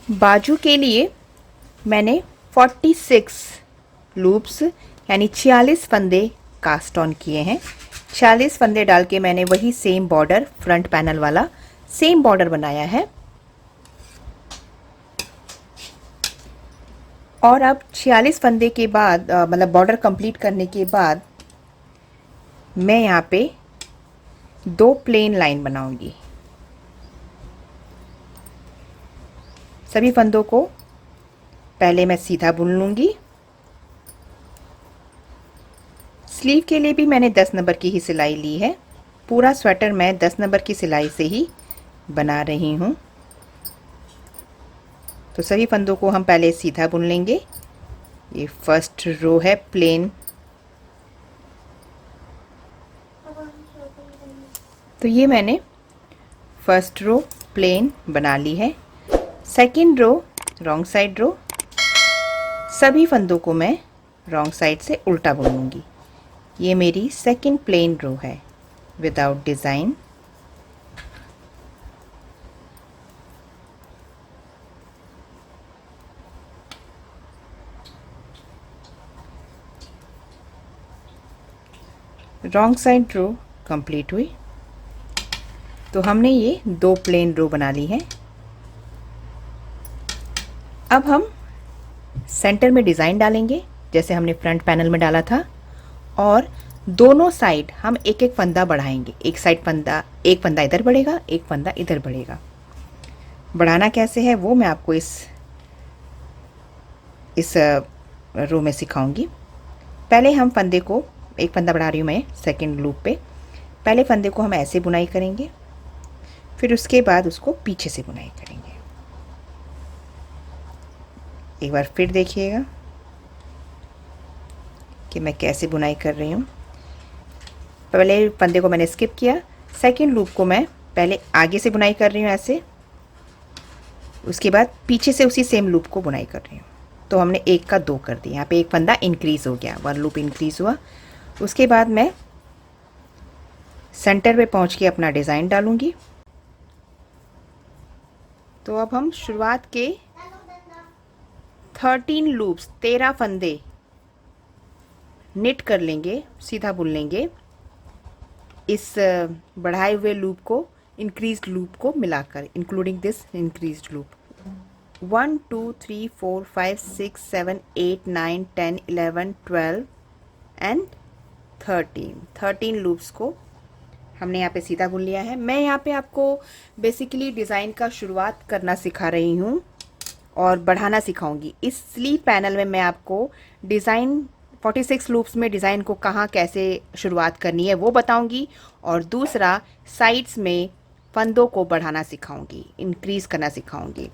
बाजू के लिए मैंने 46 लूप्स यानी 46 फंदे कास्ट ऑन किए हैं। 46 फंदे डाल के मैंने वही सेम बॉर्डर, फ्रंट पैनल वाला सेम बॉर्डर बनाया है। और अब 46 फंदे के बाद मतलब बॉर्डर कंप्लीट करने के बाद मैं यहाँ पे 2 प्लेन लाइन बनाऊंगी। सभी फंदों को पहले मैं सीधा बुन लूँगी। स्लीव के लिए भी मैंने 10 नंबर की ही सिलाई ली है। पूरा स्वेटर मैं 10 नंबर की सिलाई से ही बना रही हूँ। तो सभी फंदों को हम पहले सीधा बुन लेंगे। ये फर्स्ट रो है प्लेन। तो ये मैंने फर्स्ट रो प्लेन बना ली है। सेकंड रो रॉन्ग साइड रो, सभी फंदों को मैं रॉन्ग साइड से उल्टा बुनूंगी। ये मेरी सेकंड प्लेन रो है without design. Wrong side row complete हुई। तो हमने ये 2 प्लेन रो बना ली है। अब हम सेंटर में डिज़ाइन डालेंगे जैसे हमने फ्रंट पैनल में डाला था, और दोनों साइड हम एक एक फंदा बढ़ाएंगे। एक फंदा इधर बढ़ेगा, एक फंदा इधर बढ़ेगा। बढ़ाना कैसे है वो मैं आपको इस रो में सिखाऊंगी। पहले हम फंदे को, एक फंदा बढ़ा रही हूँ मैं सेकंड लूप पे। पहले फंदे को हम ऐसे बुनाई करेंगे, फिर उसके बाद उसको पीछे से बुनाई करेंगे। एक बार फिर देखिएगा कि मैं कैसे बुनाई कर रही हूँ। पहले फंदे को मैंने स्किप किया, सेकंड लूप को मैं पहले आगे से बुनाई कर रही हूँ ऐसे, उसके बाद पीछे से उसी सेम लूप को बुनाई कर रही हूँ। तो हमने एक का 2 कर दिया। यहाँ पे एक फंदा इंक्रीज़ हो गया, 1 लूप इंक्रीज़ हुआ। उसके बाद मैं सेंटर पे पहुँच के अपना डिज़ाइन डालूँगी। तो अब हम शुरुआत के 13 लूप्स, 13 फंदे निट कर लेंगे, सीधा बुन लेंगे इस बढ़ाए हुए लूप को, इंक्रीज्ड लूप को मिलाकर, including this increased loop. 1 2 3 4 5 6 7 8 9 10 11 12 and 13 loops को हमने यहाँ पे सीधा बुन लिया है। मैं यहाँ पे आपको बेसिकली डिज़ाइन का शुरुआत करना सिखा रही हूँ और बढ़ाना सिखाऊंगी। इस स्लीव पैनल में मैं आपको डिज़ाइन 46 लूप्स में डिज़ाइन को कहाँ कैसे शुरुआत करनी है वो बताऊंगी, और दूसरा साइड्स में फंदों को बढ़ाना सिखाऊंगी, इंक्रीज़ करना सिखाऊंगी।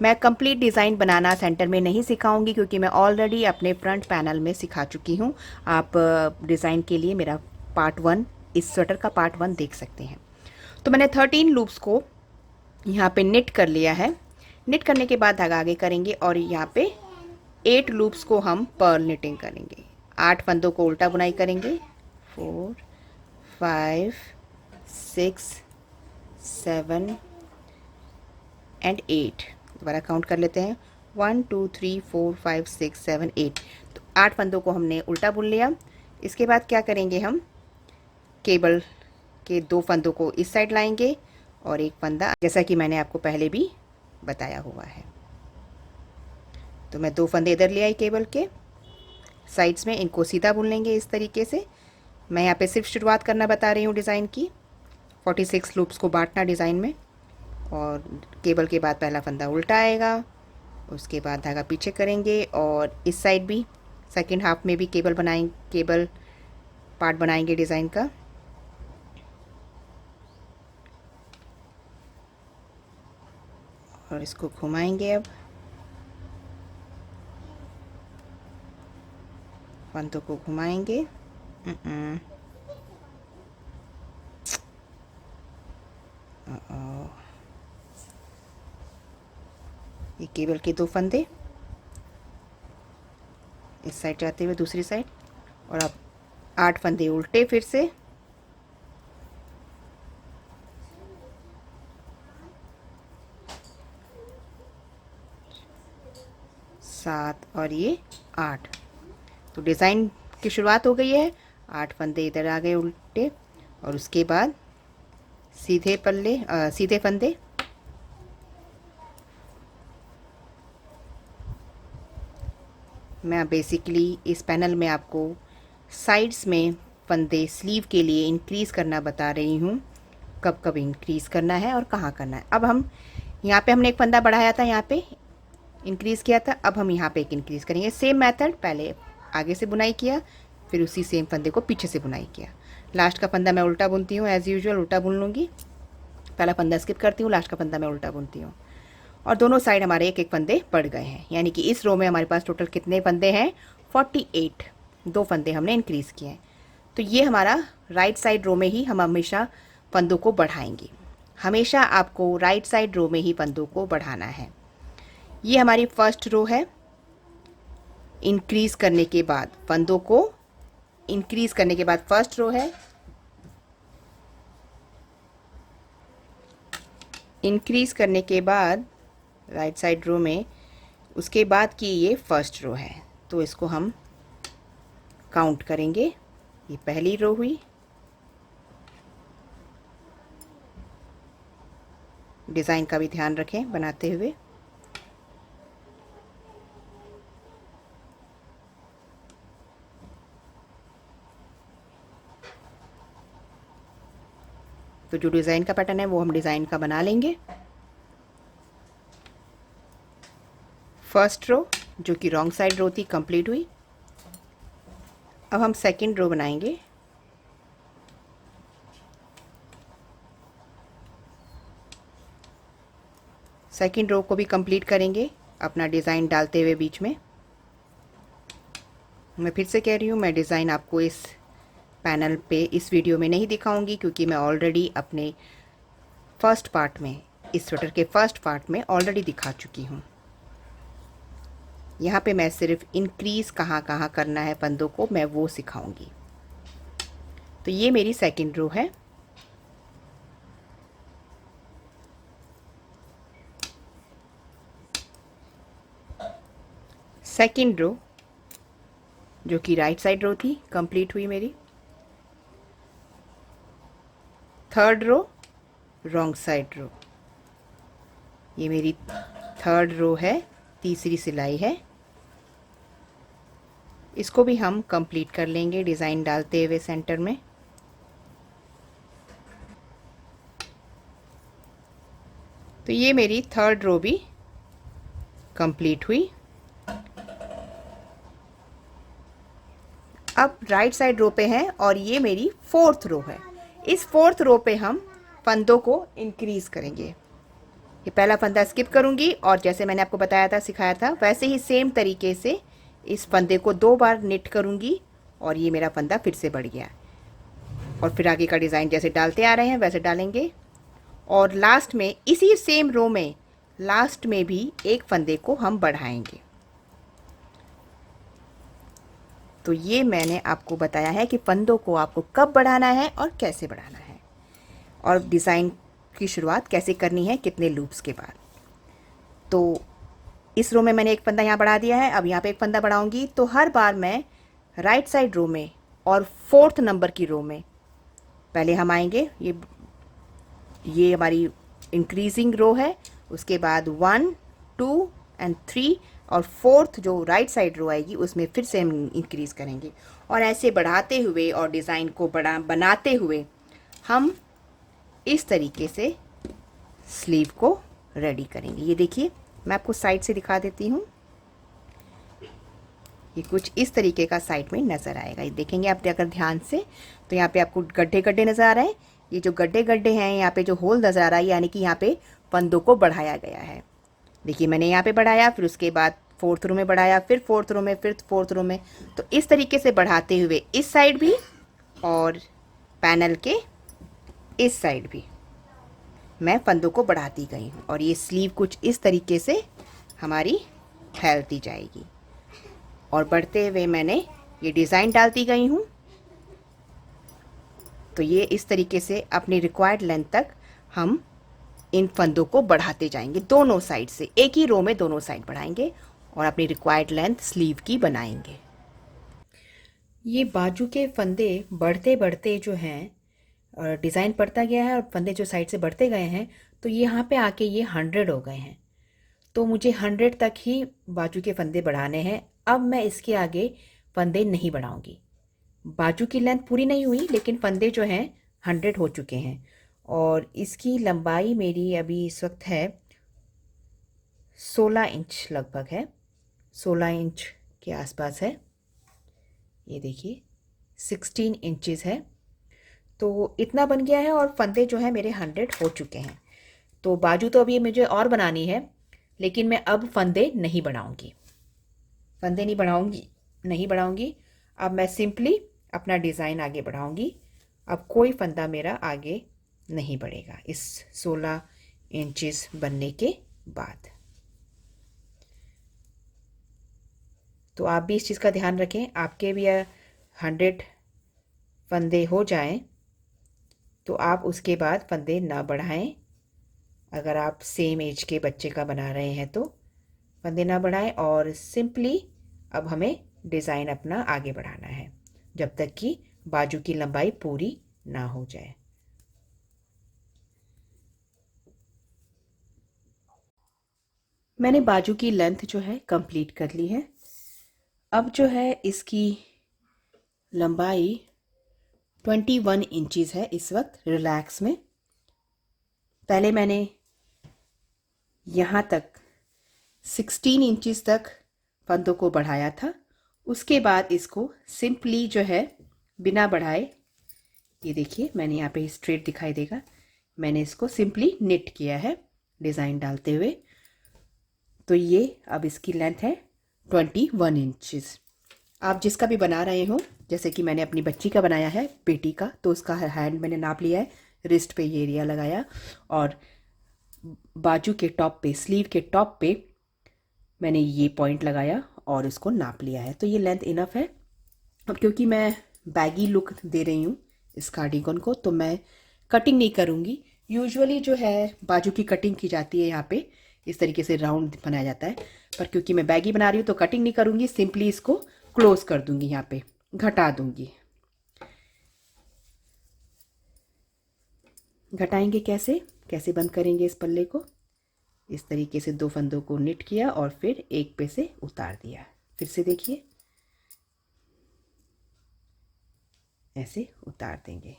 मैं कंप्लीट डिज़ाइन बनाना सेंटर में नहीं सिखाऊंगी क्योंकि मैं ऑलरेडी अपने फ्रंट पैनल में सिखा चुकी हूँ। आप डिज़ाइन के लिए मेरा पार्ट 1, इस स्वेटर का पार्ट 1 देख सकते हैं। तो मैंने 13 लूप्स को यहाँ पे निट कर लिया है। निट करने के बाद धागा आगे करेंगे और यहाँ पे 8 लूप्स को हम पर्ल निटिंग करेंगे। 8 फंदों को उल्टा बुनाई करेंगे। 4 5 6 7 एंड 8। दोबारा काउंट कर लेते हैं, 1 2 3 4 5 6 7 8। तो 8 फंदों को हमने उल्टा बुन लिया। इसके बाद क्या करेंगे, हम केबल के 2 फंदों को इस साइड लाएंगे और एक फंदा, जैसा कि मैंने आपको पहले भी बताया हुआ है। तो मैं 2 फंदे इधर ले आई केबल के साइड्स में, इनको सीधा बुन लेंगे इस तरीके से। मैं यहाँ पे सिर्फ शुरुआत करना बता रही हूँ डिज़ाइन की। 46 लूप्स को बांटना डिज़ाइन में, और केबल के बाद पहला फंदा उल्टा आएगा, उसके बाद धागा पीछे करेंगे और इस साइड भी सेकंड हाफ में भी केबल पार्ट बनाएंगे डिज़ाइन का। और इसको घुमाएंगे। अब फंदों को घुमाएंगे। ये केबल के 2 फंदे इस साइड जाते हुए दूसरी साइड, और अब 8 फंदे उल्टे फिर से। 7 और ये 8। तो डिज़ाइन की शुरुआत हो गई है। 8 फंदे इधर आ गए उल्टे, और उसके बाद सीधे पल्ले सीधे फंदे। मैं बेसिकली इस पैनल में आपको साइड्स में फंदे स्लीव के लिए इंक्रीज़ करना बता रही हूँ, कब कब इंक्रीज़ करना है और कहाँ करना है। अब हम यहाँ पे हमने एक फंदा बढ़ाया था, यहाँ पे इंक्रीज़ किया था, अब हम यहाँ पे एक इंक्रीज़ करेंगे। सेम मेथड, पहले आगे से बुनाई किया, फिर उसी सेम फंदे को पीछे से बुनाई किया। लास्ट का फंदा मैं उल्टा बुनती हूँ, एज़ यूजुअल उल्टा बुन लूँगी। पहला फंदा स्किप करती हूँ, लास्ट का फंदा मैं उल्टा बुनती हूँ, और दोनों साइड हमारे एक एक फंदे पड़ गए हैं। यानी कि इस रो में हमारे पास टोटल कितने फंदे हैं? 48। 2 फंदे हमने इंक्रीज़ किए हैं। तो ये हमारा राइट साइड रो में ही हम हमेशा फंदों को बढ़ाएंगे। हमेशा आपको राइट साइड रो में ही फंदों को बढ़ाना है। ये हमारी फर्स्ट रो है। इंक्रीज़ करने के बाद फंदों को इंक्रीज़ करने के बाद फर्स्ट रो है। इंक्रीज़ करने के बाद राइट साइड रो में, उसके बाद की ये फर्स्ट रो है। तो इसको हम काउंट करेंगे। ये पहली रो हुई। डिज़ाइन का भी ध्यान रखें बनाते हुए। तो जो डिज़ाइन का पैटर्न है वो हम डिज़ाइन का बना लेंगे। फर्स्ट रो जो कि रॉन्ग साइड रो थी कंप्लीट हुई। अब हम सेकंड रो बनाएंगे। सेकंड रो को भी कंप्लीट करेंगे अपना डिज़ाइन डालते हुए बीच में। मैं फिर से कह रही हूँ, मैं डिज़ाइन आपको इस पैनल पे इस वीडियो में नहीं दिखाऊंगी, क्योंकि मैं ऑलरेडी अपने फर्स्ट पार्ट में, इस स्वेटर के फर्स्ट पार्ट में ऑलरेडी दिखा चुकी हूँ। यहाँ पे मैं सिर्फ इंक्रीज़ कहाँ कहाँ करना है फंदों को, मैं वो सिखाऊंगी। तो ये मेरी सेकंड रो है। सेकंड रो जो कि राइट साइड रो थी कंप्लीट हुई मेरी। थर्ड रो रॉन्ग साइड रो, ये मेरी थर्ड रो है, तीसरी सिलाई है। इसको भी हम कंप्लीट कर लेंगे डिज़ाइन डालते हुए सेंटर में। तो ये मेरी थर्ड रो भी कंप्लीट हुई। अब राइट साइड रो पे है और ये मेरी फोर्थ रो है। इस फोर्थ रो पे हम फंदों को इंक्रीज़ करेंगे। ये पहला फंदा स्किप करूँगी और जैसे मैंने आपको बताया था, सिखाया था, वैसे ही सेम तरीके से इस फंदे को 2 बार निट करूँगी और ये मेरा फंदा फिर से बढ़ गया। और फिर आगे का डिज़ाइन जैसे डालते आ रहे हैं वैसे डालेंगे। और लास्ट में इसी सेम रो में लास्ट में भी एक फंदे को हम बढ़ाएंगे। तो ये मैंने आपको बताया है कि फंदों को आपको कब बढ़ाना है और कैसे बढ़ाना है, और डिज़ाइन की शुरुआत कैसे करनी है, कितने लूप्स के बाद। तो इस रो में मैंने एक फंदा यहाँ बढ़ा दिया है। अब यहाँ पे एक फंदा बढ़ाऊंगी। तो हर बार मैं राइट साइड रो में और फोर्थ नंबर की रो में पहले हम आएंगे। ये हमारी इंक्रीजिंग रो है। उसके बाद 1 2 एंड 3 और फोर्थ जो राइट साइड रो आएगी उसमें फिर से हम इंक्रीज़ करेंगे। और ऐसे बढ़ाते हुए और डिज़ाइन को बनाते हुए हम इस तरीके से स्लीव को रेडी करेंगे। ये देखिए, मैं आपको साइड से दिखा देती हूँ। ये कुछ इस तरीके का साइड में नज़र आएगा। ये देखेंगे आप अगर ध्यान से, तो यहाँ पे आपको गड्ढे गड्ढे नज़र आ रहे हैं। ये जो गड्ढे गड्ढे हैं, यहाँ पे जो होल नज़र आ रहा है, यानी कि यहाँ पे फंदों को बढ़ाया गया है। देखिए, मैंने यहाँ पे बढ़ाया, फिर उसके बाद फोर्थ रो में बढ़ाया, फिर फोर्थ रो में, फिर फोर्थ रो में। तो इस तरीके से बढ़ाते हुए इस साइड भी और पैनल के इस साइड भी मैं फंदों को बढ़ाती गई हूँ। और ये स्लीव कुछ इस तरीके से हमारी फैलती जाएगी और बढ़ते हुए मैंने ये डिज़ाइन डालती गई हूँ। तो ये इस तरीके से अपनी रिक्वायर्ड लेंथ तक हम इन फंदों को बढ़ाते जाएंगे, दोनों साइड से। एक ही रो में दोनों साइड बढ़ाएंगे और अपनी रिक्वायर्ड लेंथ स्लीव की बनाएंगे। ये बाजू के फंदे बढ़ते बढ़ते जो हैं डिज़ाइन बढ़ता गया है और फंदे जो साइड से बढ़ते गए हैं, तो ये यहाँ पे आके ये 100 हो गए हैं। तो मुझे 100 तक ही बाजू के फंदे बढ़ाने हैं। अब मैं इसके आगे फंदे नहीं बढ़ाऊंगी। बाजू की लेंथ पूरी नहीं हुई, लेकिन फंदे जो हैं 100 हो चुके हैं और इसकी लंबाई मेरी अभी इस वक्त है 16 इंच, लगभग है 16 इंच के आसपास है। ये देखिए 16 इंचेस है। तो इतना बन गया है और फंदे जो है मेरे 100 हो चुके हैं। तो बाजू तो अभी मुझे और बनानी है, लेकिन मैं अब फंदे नहीं बनाऊंगी। नहीं बढ़ाऊंगी। अब मैं सिंपली अपना डिज़ाइन आगे बढ़ाऊंगी। अब कोई फंदा मेरा आगे नहीं बढ़ेगा इस 16 इंचेस बनने के बाद। तो आप भी इस चीज़ का ध्यान रखें, आपके भी 100 फंदे हो जाएं तो आप उसके बाद फंदे ना बढ़ाएं। अगर आप सेम एज के बच्चे का बना रहे हैं तो फंदे ना बढ़ाएं और सिंपली अब हमें डिज़ाइन अपना आगे बढ़ाना है जब तक कि बाजू की लंबाई पूरी ना हो जाए। मैंने बाजू की लेंथ जो है कंप्लीट कर ली है। अब जो है इसकी लंबाई 21 इंचेस है इस वक्त रिलैक्स में। पहले मैंने यहाँ तक 16 इंचेस तक फंदों को बढ़ाया था। उसके बाद इसको सिंपली जो है बिना बढ़ाए, ये देखिए मैंने यहाँ पे स्ट्रेट दिखाई देगा, मैंने इसको सिंपली निट किया है डिज़ाइन डालते हुए। तो ये अब इसकी लेंथ है 21 इंचेस। आप जिसका भी बना रहे हो, जैसे कि मैंने अपनी बच्ची का बनाया है, बेटी का, तो उसका हैंड मैंने नाप लिया है, रिस्ट पे ये एरिया लगाया और बाजू के टॉप पे, स्लीव के टॉप पे मैंने ये पॉइंट लगाया और इसको नाप लिया है। तो ये लेंथ इनफ है। अब क्योंकि मैं बैगी लुक दे रही हूँ इस कार्डिगन को, तो मैं कटिंग नहीं करूँगी। यूजुअली जो है बाजू की कटिंग की जाती है, यहाँ पे इस तरीके से राउंड बनाया जाता है, पर क्योंकि मैं बैगी बना रही हूँ तो कटिंग नहीं करूँगी, सिंपली इसको क्लोज कर दूँगी, यहाँ पे घटा दूँगी। घटाएंगे कैसे बंद करेंगे इस पल्ले को? इस तरीके से दो फंदों को निट किया और फिर एक पे से उतार दिया। फिर से देखिए, ऐसे उतार देंगे।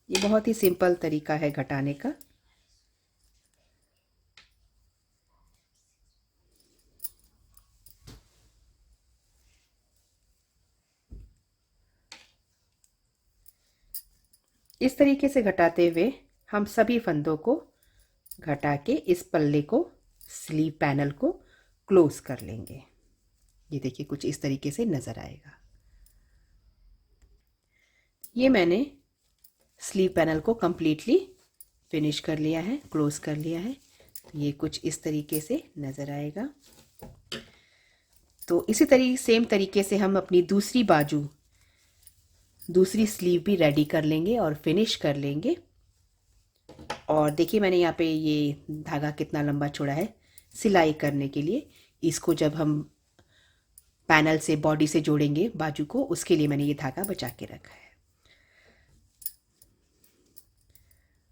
ये बहुत ही सिंपल तरीका है घटाने का। इस तरीके से घटाते हुए हम सभी फंदों को घटा के इस पल्ले को, स्लीव पैनल को क्लोज कर लेंगे। ये देखिए कुछ इस तरीके से नज़र आएगा। ये मैंने स्लीव पैनल को कंप्लीटली फिनिश कर लिया है, क्लोज कर लिया है। ये कुछ इस तरीके से नज़र आएगा। तो इसी सेम तरीके से हम अपनी दूसरी स्लीव भी रेडी कर लेंगे और फिनिश कर लेंगे। और देखिए मैंने यहाँ पे ये धागा कितना लंबा छोड़ा है सिलाई करने के लिए। इसको जब हम पैनल से, बॉडी से जोड़ेंगे बाजू को, उसके लिए मैंने ये धागा बचा के रखा है।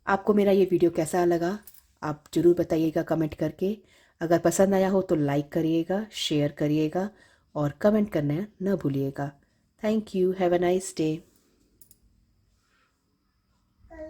आपको मेरा ये वीडियो कैसा लगा आप ज़रूर बताइएगा कमेंट करके। अगर पसंद आया हो तो लाइक करिएगा, शेयर करिएगा और कमेंट करना न भूलिएगा। Thank you. Have a nice day.